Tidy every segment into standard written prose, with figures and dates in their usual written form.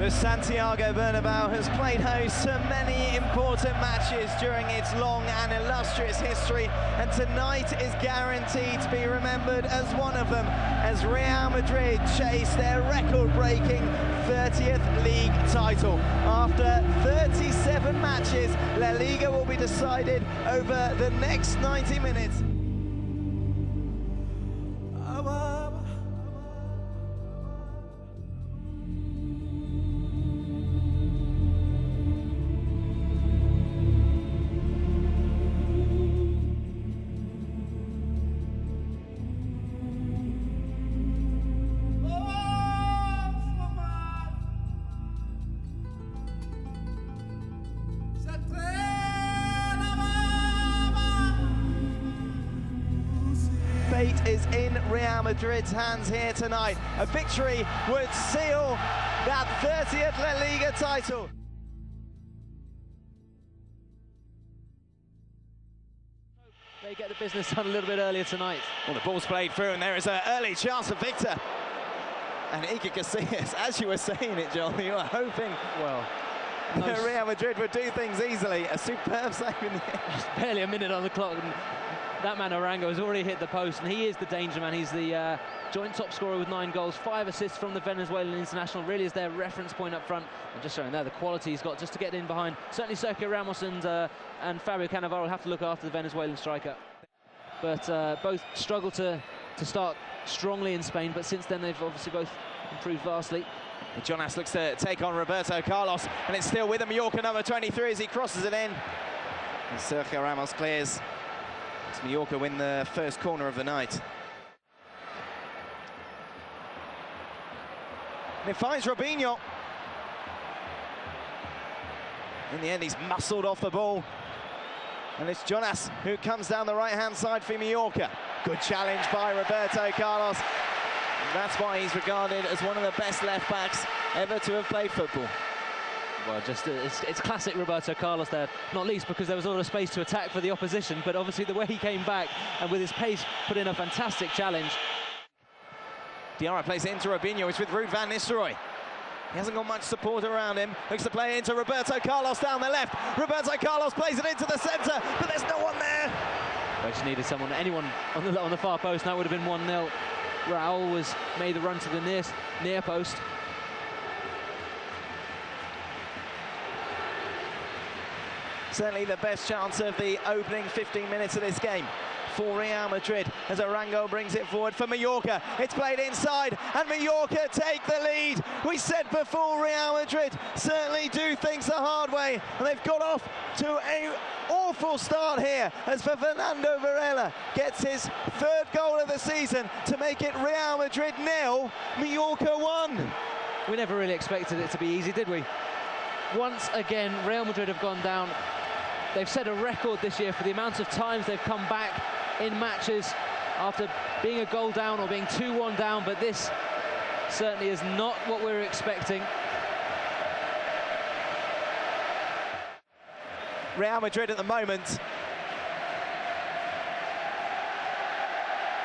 So Santiago Bernabeu has played host to many important matches during its long and illustrious history, and tonight is guaranteed to be remembered as one of them, as Real Madrid chase their record-breaking 30th league title. After 37 matches, La Liga will be decided over the next 90 minutes. Fate is in Real Madrid's hands here tonight. A victory would seal that 30th La Liga title. They get the business done a little bit earlier tonight. Well, the ball's played through and there is an early chance for Victor. And Iker Casillas, as you were saying it, Joel, you were hoping that Real Madrid would do things easily. A superb save in the end. Barely a minute on the clock. And that man Arango has already hit the post, and he is the danger man. He's the joint top scorer with 9 goals, 5 assists from the Venezuelan international. Really is their reference point up front, and just showing there the quality he's got just to get in behind. Certainly Sergio Ramos and Fabio Cannavaro will have to look after the Venezuelan striker. But both struggle to start strongly in Spain, but since then they've obviously both improved vastly. Jonas looks to take on Roberto Carlos, and it's still with him, Mallorca number 23 as he crosses it in. And Sergio Ramos clears. Mallorca win the first corner of the night. And it finds Robinho. In the end, he's muscled off the ball. And it's Jonas who comes down the right-hand side for Mallorca. Good challenge by Roberto Carlos. And that's why he's regarded as one of the best left-backs ever to have played football. Well, just it's classic Roberto Carlos there, not least because there was a lot of space to attack for the opposition, but obviously the way he came back and with his pace put in a fantastic challenge. Diarra plays it into Robinho, it's with Ruud van Nistelrooy. He hasn't got much support around him, looks to play it into Roberto Carlos down the left. Roberto Carlos plays it into the centre, but there's no one there. They just needed anyone on the far post, and that would have been 1-0. Raul made the run to the near post. Certainly the best chance of the opening 15 minutes of this game for Real Madrid as Arango brings it forward for Mallorca. It's played inside and Mallorca take the lead. We said before, Real Madrid certainly do things the hard way, and they've got off to an awful start here as Fernando Varela gets his 3rd goal of the season to make it Real Madrid 0, Mallorca 1. We never really expected it to be easy, did we? Once again, Real Madrid have gone down. They've set a record this year for the amount of times they've come back in matches after being a goal down or being 2-1 down, but this certainly is not what we're expecting. Real Madrid at the moment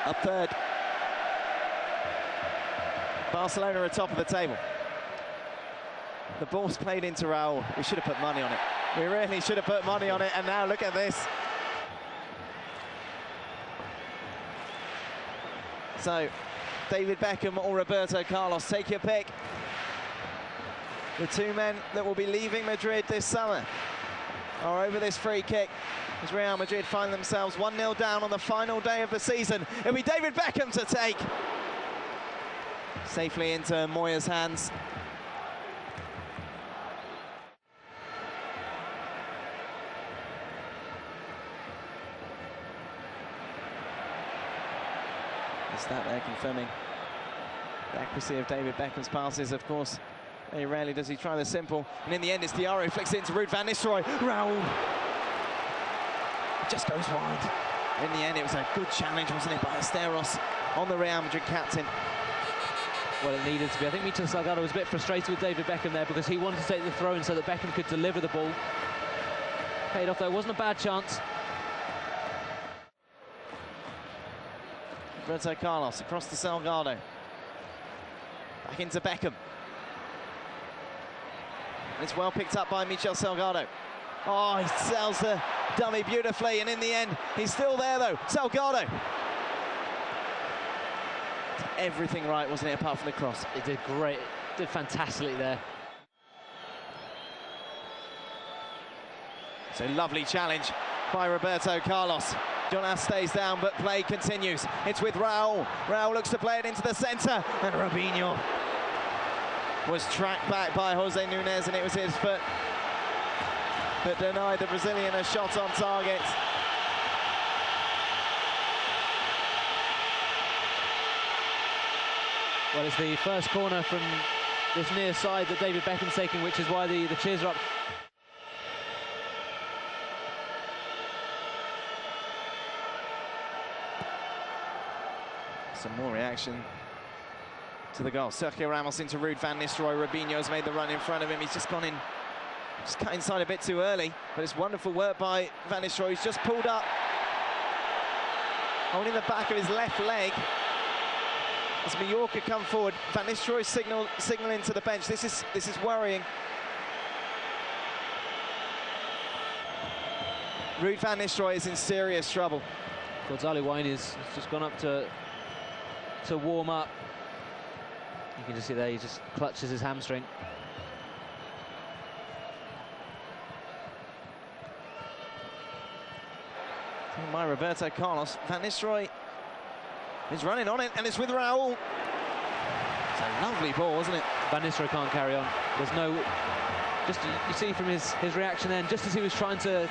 up 3rd. Barcelona are top of the table. The ball's played into Raul. We should have put money on it. We really should have put money on it, and now look at this. So, David Beckham or Roberto Carlos, take your pick. The 2 men that will be leaving Madrid this summer are over this free kick as Real Madrid find themselves 1-0 down on the final day of the season. It'll be David Beckham to take. Safely into Moya's hands. That there confirming the accuracy of David Beckham's passes. Of course, very rarely does he try the simple, and in the end it's Diarra who flicks it into Ruud van Nistelrooy. Raul just goes wide. In the end it was a good challenge, wasn't it, by Esteros on the Real Madrid captain. Well, it needed to be. I think Mito Salgado was a bit frustrated with David Beckham there because he wanted to take the throw in so that Beckham could deliver the ball. Paid off though, wasn't a bad chance. Roberto Carlos across to Salgado. Back into Beckham. It's well picked up by Michel Salgado. Oh, he sells the dummy beautifully, and in the end, he's still there though. Salgado. Everything right, wasn't it, apart from the cross? He did great, did fantastically there. So lovely challenge by Roberto Carlos. Jonas stays down, but play continues. It's with Raul. Raul looks to play it into the centre, and Robinho was tracked back by Jose Nunes, and it was his foot that denied the Brazilian a shot on target. Well, it's the first corner from this near side that David Beckham's taking, which is why the cheers are up. Some more reaction to the goal. Sergio Ramos into Ruud van Nistelrooy. Robinho's made the run in front of him. He's just gone in, just cut inside a bit too early. But it's wonderful work by van Nistelrooy. He's just pulled up, holding the back of his left leg. As Mallorca come forward, van Nistelrooy signaling to the bench. This is worrying. Ruud van Nistelrooy is in serious trouble. Gonzalo Higuain has just gone up to warm up. You can just see there, he just clutches his hamstring. By Roberto Carlos, van Nistelrooy is running on it, and it's with Raul. It's a lovely ball, isn't it? Van Nistelrooy can't carry on. There's no, just you see from his reaction then, just as he was trying to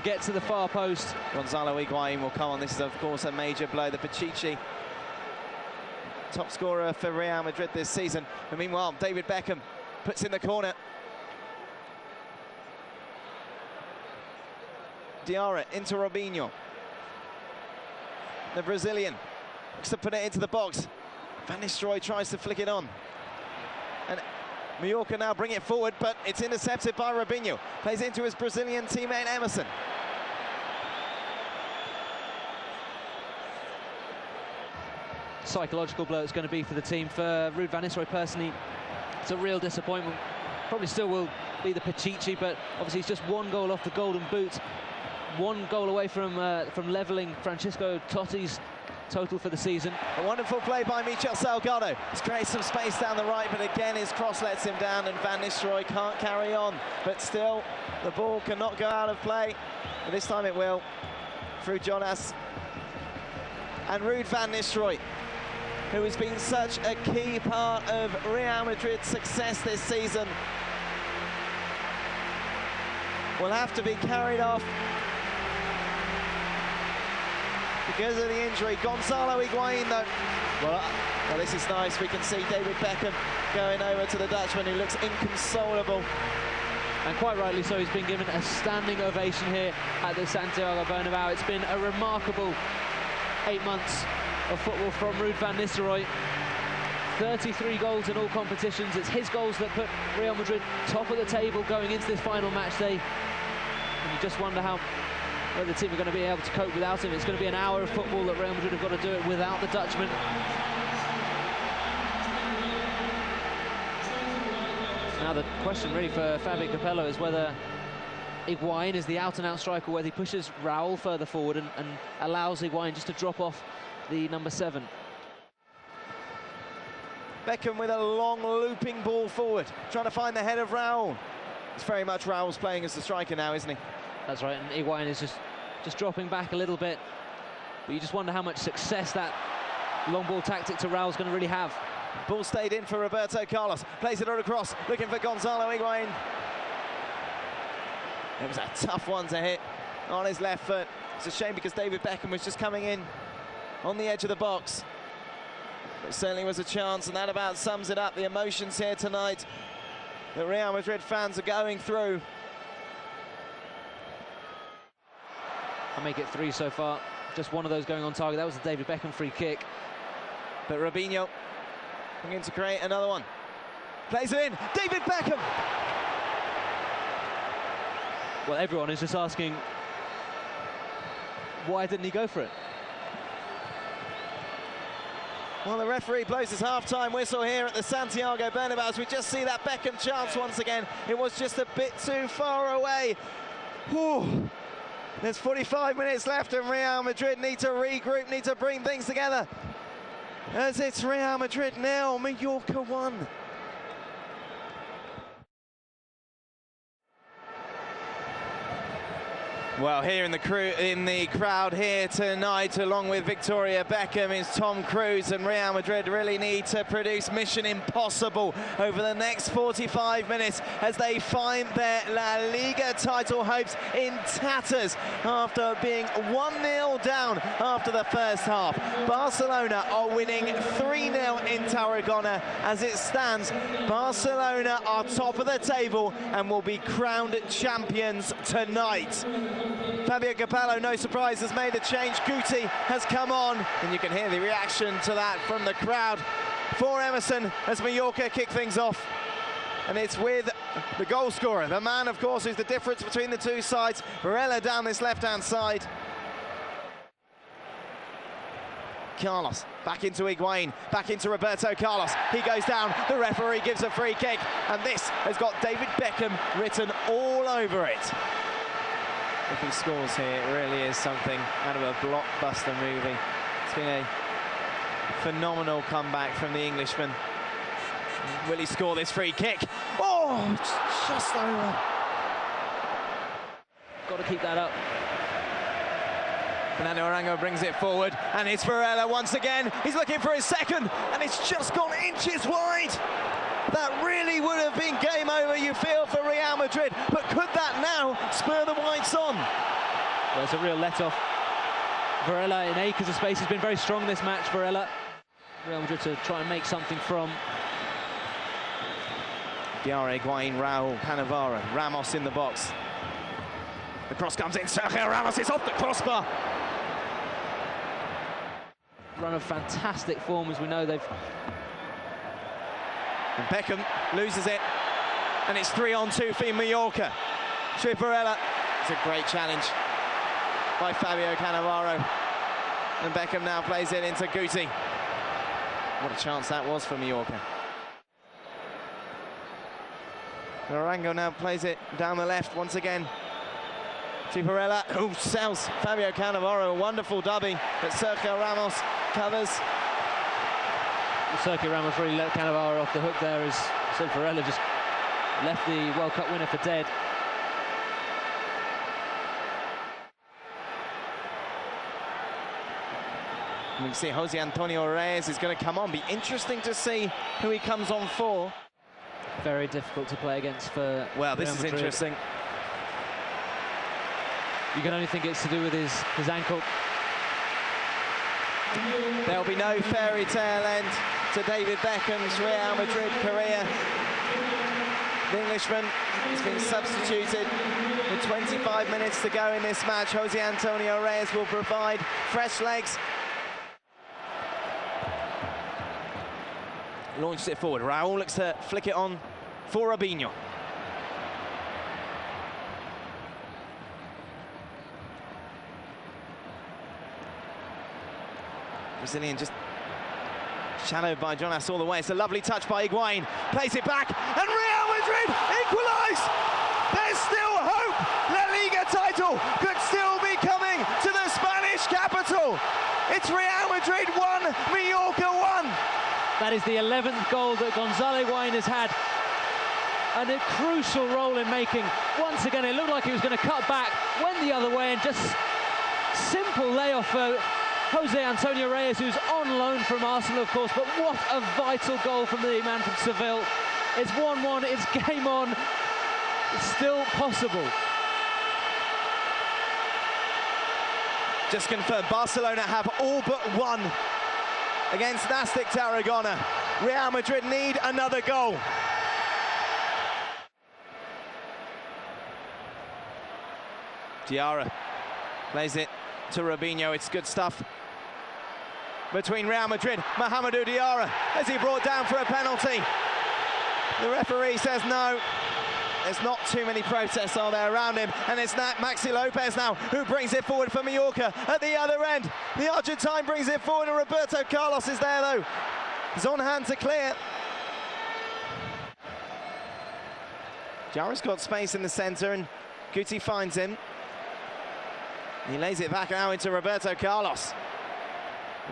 get to the far post. Gonzalo Higuain will come on. This is, of course, a major blow. The Pichichi, top scorer for Real Madrid this season. And meanwhile, David Beckham puts in the corner. Diarra into Robinho. The Brazilian looks to put it into the box. Van Nistelrooy tries to flick it on. And Mallorca now bring it forward, but it's intercepted by Robinho. Plays into his Brazilian teammate Emerson. Psychological blow it's going to be for the team. For Ruud van Nistelrooy personally, it's a real disappointment. Probably still will be the Pichichi, but obviously he's just one goal off the golden boot. One goal away from levelling Francisco Totti's total for the season. A wonderful play by Michel Salgado. He's created some space down the right, but again his cross lets him down, and Van Nistelrooy can't carry on. But still, the ball cannot go out of play. And this time it will, through Jonas. And Ruud van Nistelrooy, who has been such a key part of Real Madrid's success this season, will have to be carried off because of the injury. Gonzalo Higuain, though. Well, this is nice. We can see David Beckham going over to the Dutchman, who looks inconsolable. And quite rightly so, he's been given a standing ovation here at the Santiago Bernabeu. It's been a remarkable 8 months of football from Ruud van Nistelrooy. 33 goals in all competitions. It's his goals that put Real Madrid top of the table going into this final match day. And you just wonder whether the team are going to be able to cope without him. It's going to be an hour of football that Real Madrid have got to do it without the Dutchman. Now the question really for Fabio Capello is whether Higuain is the out-and-out striker, whether he pushes Raul further forward and allows Higuain just to drop off the number 7. Beckham with a long looping ball forward, trying to find the head of Raul. It's very much Raul's playing as the striker now, isn't he? That's right, and Higuain is just dropping back a little bit. But you just wonder how much success that long ball tactic to Raul's going to really have. Ball stayed in for Roberto Carlos. Plays it all across, looking for Gonzalo Higuain. It was a tough one to hit on his left foot. It's a shame because David Beckham was just coming in on the edge of the box. It certainly was a chance, and that about sums it up. The emotions here tonight that Real Madrid fans are going through. I make it 3 so far. Just one of those going on target. That was the David Beckham free kick. But Robinho looking to create another one. Plays it in. David Beckham! Well, everyone is just asking, why didn't he go for it? Well, the referee blows his half-time whistle here at the Santiago Bernabeu as we just see that Beckham chance once again. It was just a bit too far away. Whew. There's 45 minutes left and Real Madrid need to regroup, need to bring things together. As it's Real Madrid 0, Mallorca 1. Well, here in the crowd here tonight, along with Victoria Beckham, is Tom Cruise, and Real Madrid really need to produce mission impossible over the next 45 minutes as they find their La Liga title hopes in tatters after being 1-0 down after the first half. Barcelona are winning 3-0 in Tarragona. As it stands, Barcelona are top of the table and will be crowned champions tonight. Fabio Capello, no surprise, has made a change. Guti has come on, and you can hear the reaction to that from the crowd for Emerson as Mallorca kick things off. And it's with the goal scorer, the man, of course, who's the difference between the two sides, Varela down this left-hand side. Carlos, back into Higuain, back into Roberto Carlos. He goes down, the referee gives a free kick, and this has got David Beckham written all over it. If he scores here, it really is something out of a blockbuster movie. It's been a phenomenal comeback from the Englishman. Will he score this free kick? Oh, it's just over. Got to keep that up. Fernando Arango brings it forward, and it's Varela once again. He's looking for his second, and it's just gone inches wide. That really would have been game over, you feel, for Real Madrid. But could that now spur the Whites on? Well, it's a real let-off. Varela in acres of space has been very strong this match, Varela. Real Madrid to try and make something from. Diarra, Higuain, Raul, Cannavaro, Ramos in the box. The cross comes in, Sergio Ramos is off the crossbar. Run of fantastic form, as we know they've. And Beckham loses it, and it's 3-on-2 for Mallorca. Varela. It's a great challenge by Fabio Cannavaro. And Beckham now plays it into Guti. What a chance that was for Mallorca. Arango now plays it down the left once again. Varela, who sells Fabio Cannavaro, a wonderful dubby, but Sergio Ramos covers. Sergio Ramos really let Cannavaro off the hook there as Varela just left the World Cup winner for dead. We can see Jose Antonio Reyes is going to come on. Be interesting to see who he comes on for. Very difficult to play against for. Well, this is interesting. You can only think it's to do with his ankle. There'll be no fairy tale end to David Beckham's Real Madrid career. The Englishman has been substituted with 25 minutes to go in this match. Jose Antonio Reyes will provide fresh legs. Launched it forward. Raul looks to flick it on for Robinho. Brazilian just shadowed by Jonas all the way. It's a lovely touch by Higuain. Plays it back, and Real Madrid equalise! There's still hope! La Liga title could still be coming to the Spanish capital. It's Real Madrid 1, Mallorca 1. That is the 11th goal that Gonzalo Higuain has had, and a crucial role in making. Once again, it looked like he was going to cut back, went the other way, and just simple layoff for Jose Antonio Reyes, who's on loan from Arsenal, of course, but what a vital goal from the man from Seville. It's 1-1, it's game on, it's still possible. Just confirmed, Barcelona have all but one against Nastic Tarragona. Real Madrid need another goal. Diarra plays it to Robinho. It's good stuff between Real Madrid. Mohamedou Diarra, as he brought down for a penalty. The referee says no. There's not too many protests, are there, around him? And it's Maxi Lopez now who brings it forward for Mallorca at the other end. The Argentine brings it forward, and Roberto Carlos is there, though. He's on hand to clear. Jara's got space in the centre, and Guti finds him. He lays it back now into Roberto Carlos.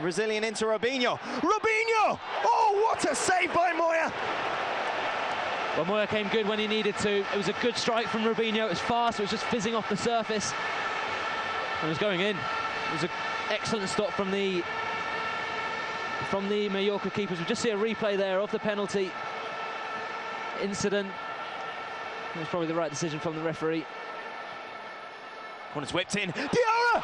Brazilian into Robinho. Robinho! Oh, what a save by Moya! Well, Moya came good when he needed to. It was a good strike from Robinho. It was fast, it was just fizzing off the surface. It was going in. It was an excellent stop from the Mallorca keepers. We just see a replay there of the penalty incident. It was probably the right decision from the referee. Corner's whipped in. Diarra!